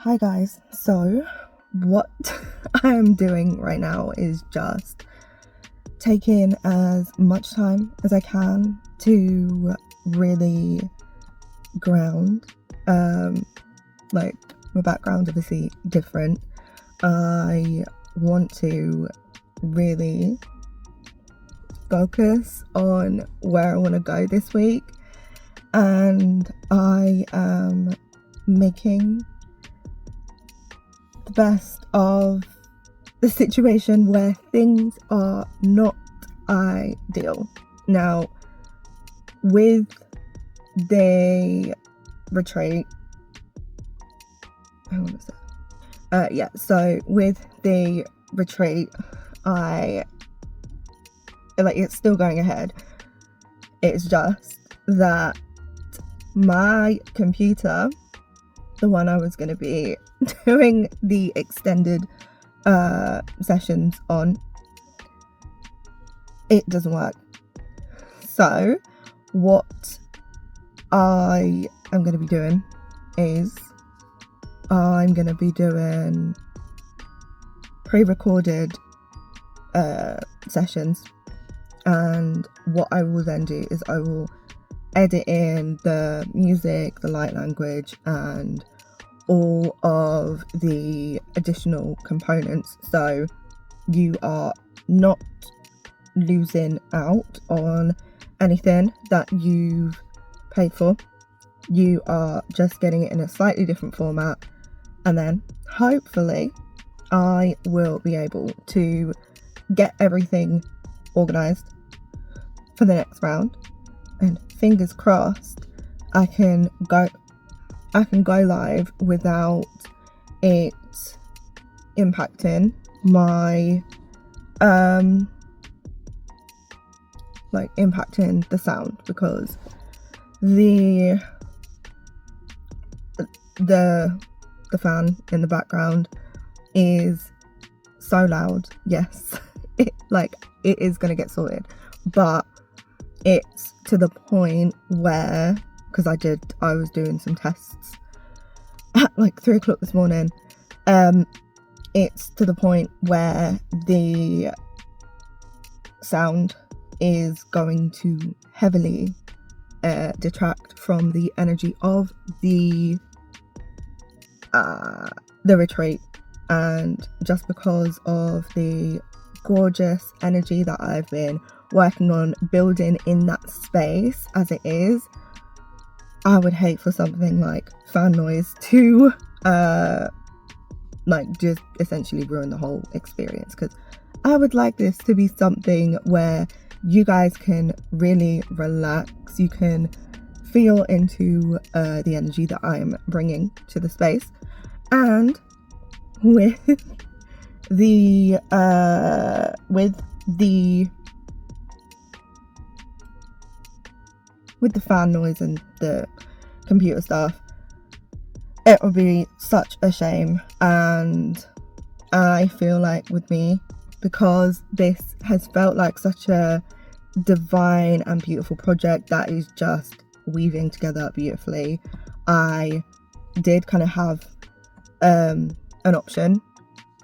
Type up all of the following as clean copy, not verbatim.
Hi guys, so what I am doing right now is just taking as much time as I can to really ground. Like my background obviously different. I want to really focus on where I want to go this week, and I am making the best of the situation where things are not ideal. Now, with the retreat, hang on a sec. So with the retreat, it's still going ahead. It's just that my computer, the one I was going to be doing the extended sessions on, it doesn't work. So what I am going to be doing is I'm going to be doing pre-recorded sessions, and what I will then do is I will edit in the music, the light language, and all of the additional components, so you are not losing out on anything that you've paid for. You are just getting it in a slightly different format, and then hopefully I will be able to get everything organized for the next round, and fingers crossed I can go live without it impacting my impacting the sound, because the fan in the background is so loud. Yes, it is gonna get sorted, but it's to the point where, because I was doing some tests at 3 o'clock this morning, it's to the point where the sound is going to heavily detract from the energy of the retreat, and just because of the gorgeous energy that I've been working on building in that space as it is, I would hate for something like fan noise to just essentially ruin the whole experience, because I would like this to be something where you guys can really relax. You can feel into the energy that I am bringing to the space, and with the fan noise and the computer stuff, it would be such a shame. And I feel like with me, because this has felt like such a divine and beautiful project that is just weaving together beautifully, I did kind of have an option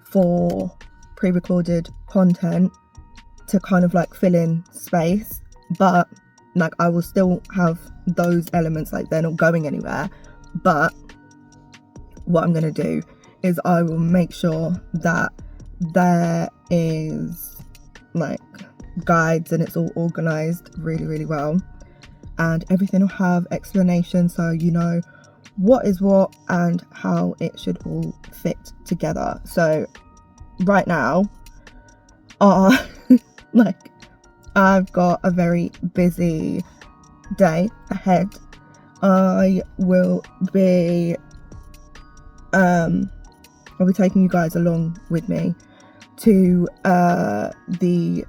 for pre-recorded content to kind of fill in space, but I will still have those elements, they're not going anywhere. But what I'm going to do is I will make sure that there is guides, and it's all organized really, really well, and everything will have explanation, so you know what is what and how it should all fit together. So right now, I've got a very busy day ahead. I will be I'll be taking you guys along with me to the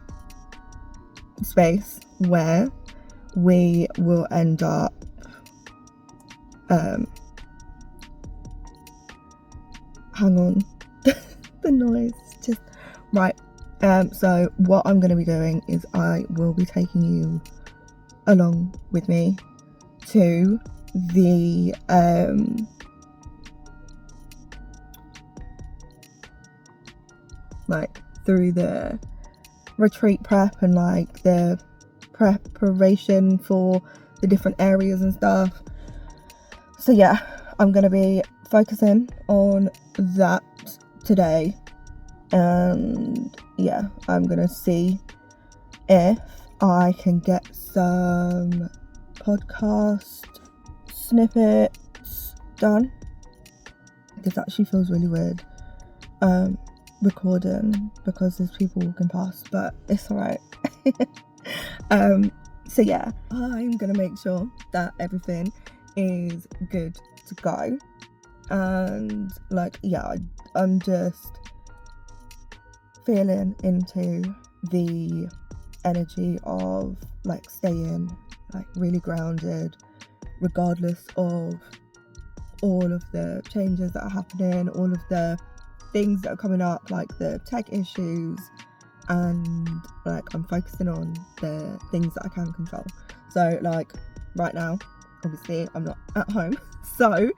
space where we will end up hang on the noise just right. So what I'm going to be doing is I will be taking you along with me to the like through the retreat prep and like the preparation for the different areas and stuff. So yeah, I'm gonna be focusing on that today, and yeah, I'm gonna see if I can get some podcast snippets done. This actually feels really weird recording because there's people walking past, but it's alright. So yeah, I'm gonna make sure that everything is good to go, and like yeah, I'm just feeling into the energy of like staying like really grounded regardless of all of the changes that are happening, all of the things that are coming up, like the tech issues, and like I'm focusing on the things that I can control. So like right now, obviously I'm not at home, so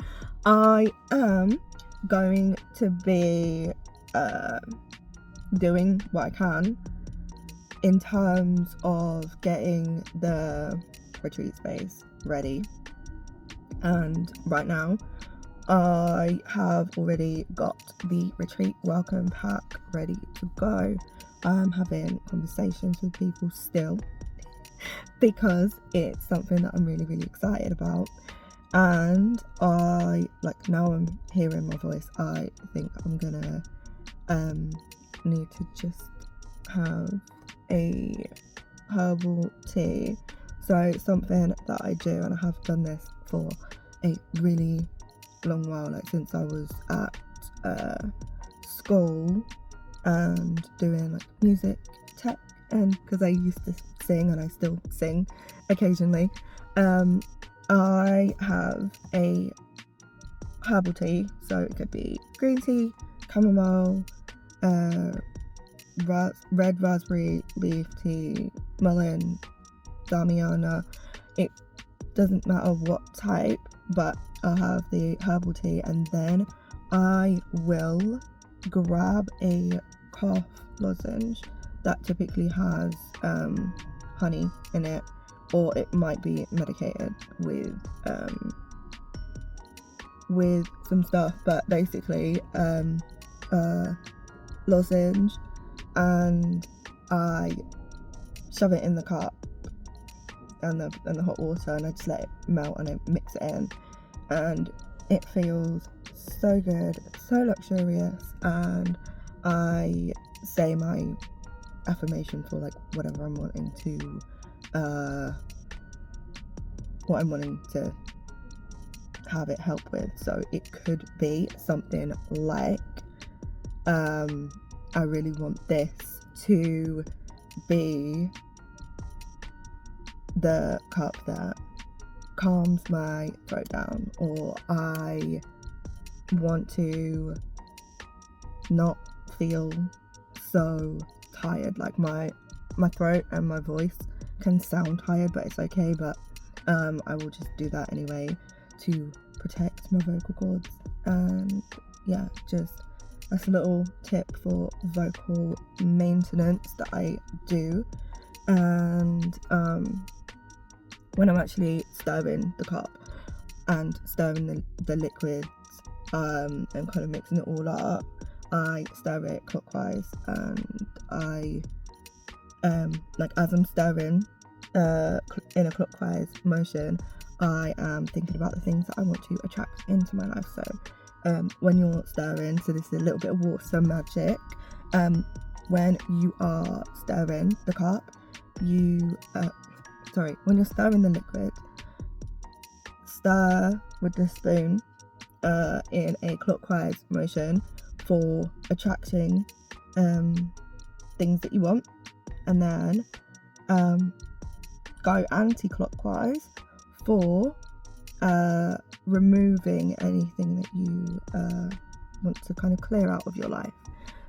I am going to be doing what I can in terms of getting the retreat space ready. And right now I have already got the retreat welcome pack ready to go. I'm having conversations with people still because it's something that I'm really, really excited about. And I like, now I'm hearing my voice, I think I'm gonna need to just have a herbal tea. So something that I do, and I have done this for a really long while, like since I was at school and doing like music tech, and because I used to sing and I still sing occasionally, I have a herbal tea. So it could be green tea, chamomile, red raspberry leaf tea, mullein, damiana. It doesn't matter what type, but I'll have the herbal tea, and then I will grab a cough lozenge that typically has honey in it, or it might be medicated with some stuff, but basically lozenge, and I shove it in the cup and the hot water, and I just let it melt and I mix it in, and it feels so good, so luxurious. And I say my affirmation for like whatever I'm wanting to have it help with. So it could be something like I really want this to be the cup that calms my throat down, or I want to not feel so tired. Like my throat and my voice can sound tired, but it's okay, but I will just do that anyway to protect my vocal cords. And yeah, just that's a little tip for vocal maintenance that I do. And when I'm actually stirring the cup and stirring the liquids and kind of mixing it all up, I stir it clockwise, and I like as I'm stirring in a clockwise motion, I am thinking about the things that I want to attract into my life. So when you're stirring, so this is a little bit of water magic, when you are stirring the cup, when you're stirring the liquid, stir with the spoon in a clockwise motion for attracting things that you want, and then go anti-clockwise for removing anything that you want to kind of clear out of your life.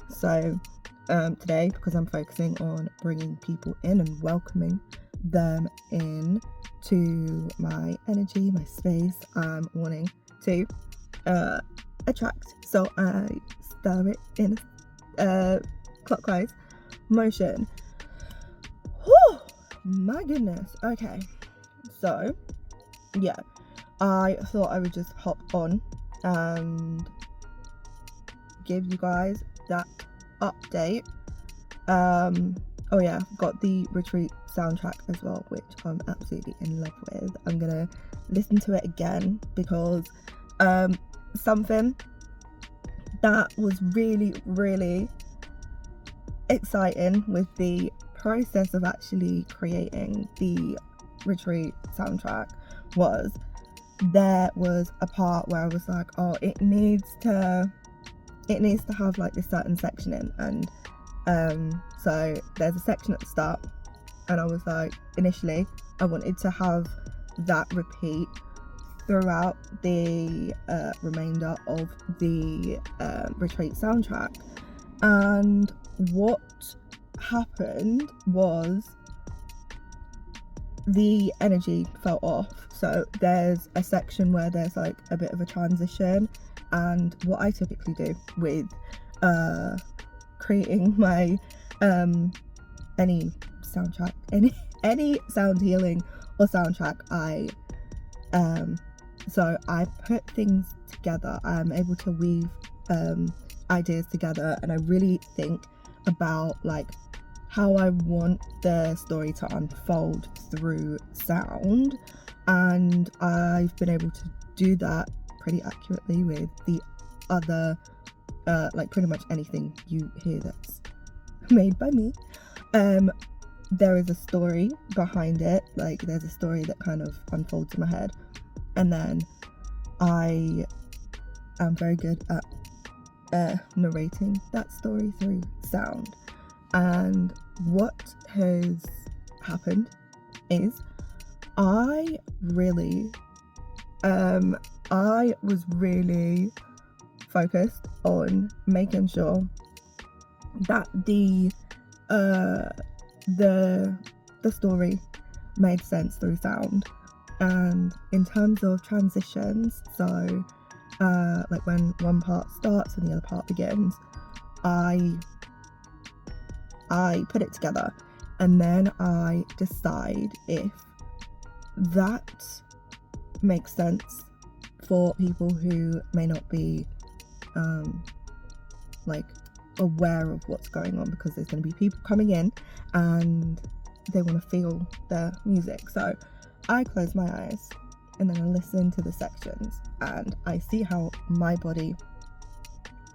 So today, because I'm focusing on bringing people in and welcoming them in to my energy, my space, I'm wanting to attract. So I stir it in clockwise motion. Whew, my goodness. Okay, so yeah, I thought I would just hop on and give you guys that update. Oh yeah, got the Retreat soundtrack as well, which I'm absolutely in love with. I'm gonna listen to it again because something that was really exciting with the process of actually creating the Retreat soundtrack was there was a part where I was like, oh, it needs to have like this certain section in, and so there's a section at the start, and I was like, initially I wanted to have that repeat throughout the remainder of the Retreat soundtrack. And what happened was the energy fell off. So there's a section where there's like a bit of a transition, and what I typically do with creating my any soundtrack, any sound healing or soundtrack, I put things together. I'm able to weave ideas together, and I really think about like how I want the story to unfold through sound, and I've been able to do that pretty accurately with the other like pretty much anything you hear that's made by me. There is a story behind it, like there's a story that kind of unfolds in my head, and then I am very good at narrating that story through sound. And what has happened is I was really focused on making sure that the story made sense through sound. And in terms of transitions, so like when one part starts and the other part begins, I put it together, and then I decide if that makes sense for people who may not be like aware of what's going on, because there's going to be people coming in and they want to feel the music. So I close my eyes and then I listen to the sections, and I see how my body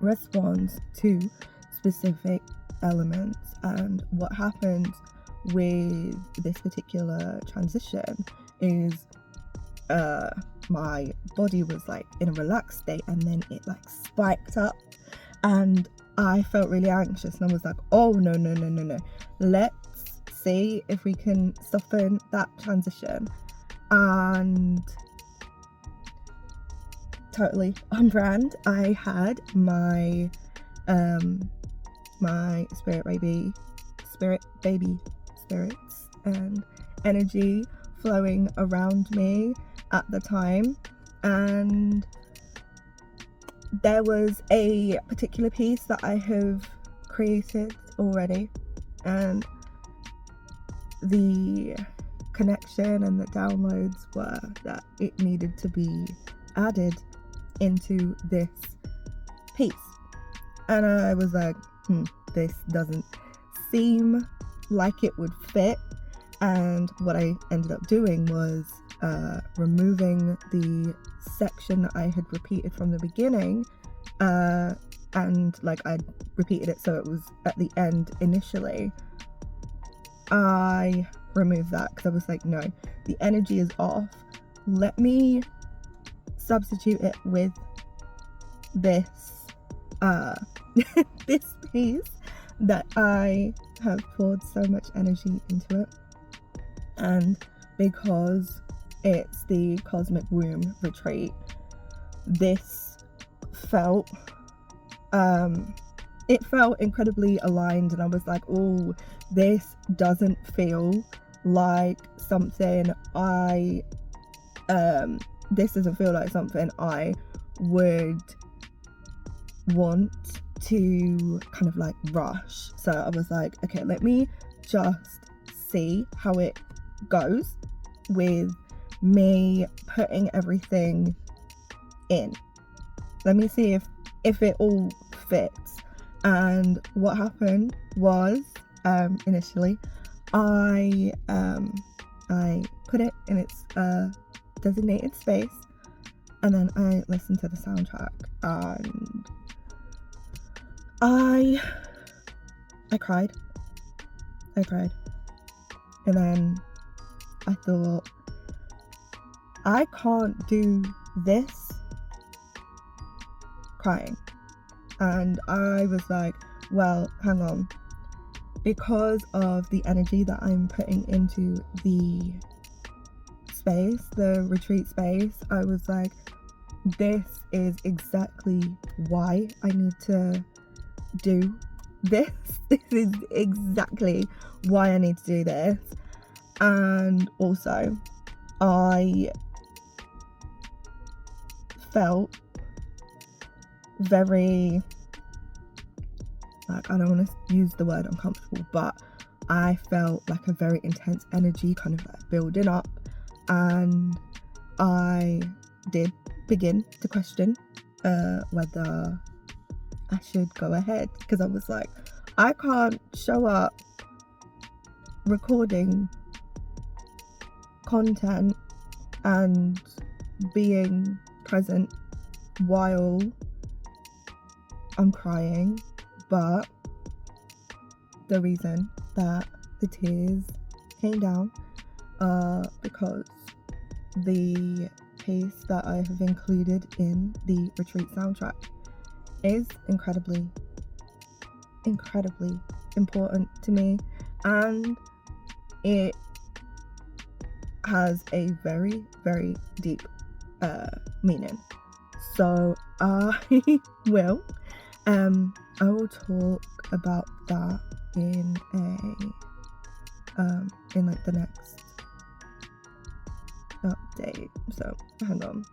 responds to specific elements. And what happens with this particular transition is my body was like in a relaxed state, and then it like spiked up, and I felt really anxious, and I was like, oh no, let's see if we can soften that transition. And totally on brand, I had my my spirit baby spirits and energy flowing around me at the time, and there was a particular piece that I have created already, and the connection and the downloads were that it needed to be added into this piece. And I was like, this doesn't seem like it would fit. And what I ended up doing was removing the section that I had repeated from the beginning, and like I repeated it so it was at the end initially. I removed that because I was like, no, the energy is off. Let me substitute it with this this piece that I have poured so much energy into it. And because it's the Cosmic Womb Retreat, this felt it felt incredibly aligned, and I was like, oh, this doesn't feel like something this doesn't feel like something I would want to kind of like rush. So I was like, okay, let me just see how it goes with me putting everything in. Let me see if it all fits. And what happened was, initially I put it in its designated space, and then I listened to the soundtrack, and I cried. And then I thought, I can't do this crying. And I was like, well, hang on. Because of the energy that I'm putting into the space, the retreat space, I was like, this is exactly why I need to do this. This is exactly why I need to do this. And also, I felt very, like, I don't want to use the word uncomfortable, but I felt like a very intense energy kind of like building up, and I did begin to question whether I should go ahead, because I was like, I can't show up recording content and being present while I'm crying. But the reason that the tears came down because the piece that I have included in the retreat soundtrack is incredibly important to me, and it has a very, very deep meaning. So I will talk about that in like the next update. So hang on.